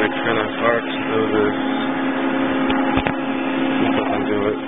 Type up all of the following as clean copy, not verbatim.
It's kind of hard to do this. If I can do it.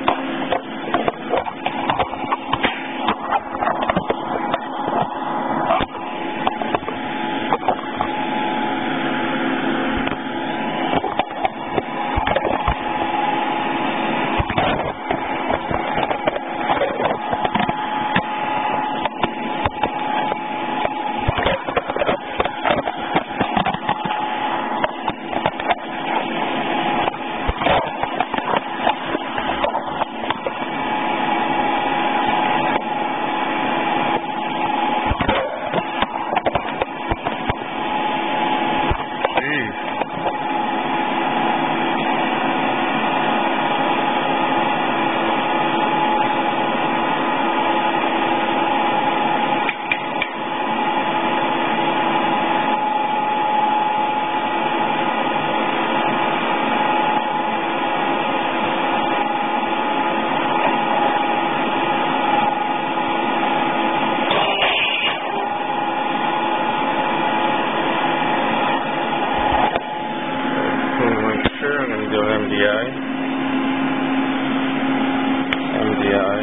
MDI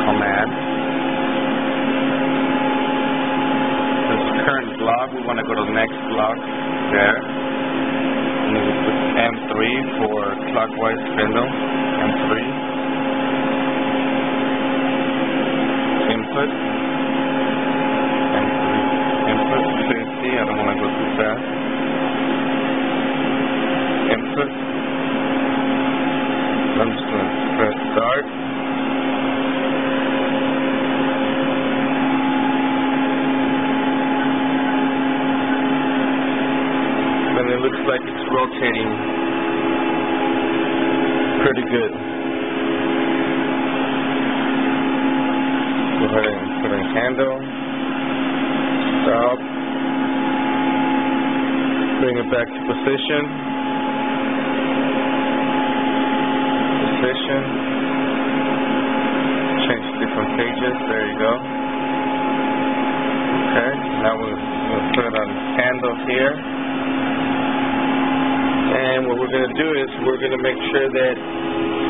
command. This current block, we want to go to the next block there. And then we put M3 for clockwise spindle. M3. Input. M3. Input 50. I don't want to go too fast. Input. I'm just going to press start. And it looks like it's rotating pretty good. Go ahead and put in handle. Stop. Bring it back to position. Change different pages. There you go. Okay. Now we're going to put it on handle here. And what we're going to do is we're going to make sure that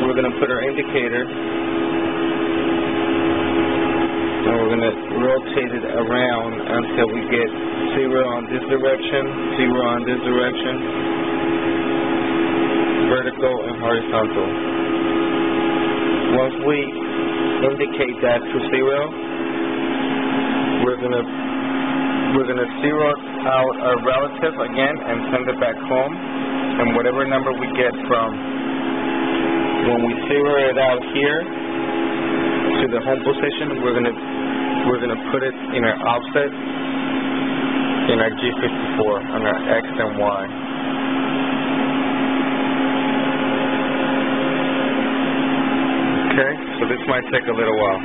we're going to put our indicator. And we're going to rotate it around until we get 0 on this direction, 0 on this direction, vertical and horizontal. Once we indicate that to 0, we're gonna zero out our relative again and send it back home. And whatever number we get from when we zero it out here to the home position, we're gonna put it in our offset in our G54 on our X and Y. Okay, so this might take a little while.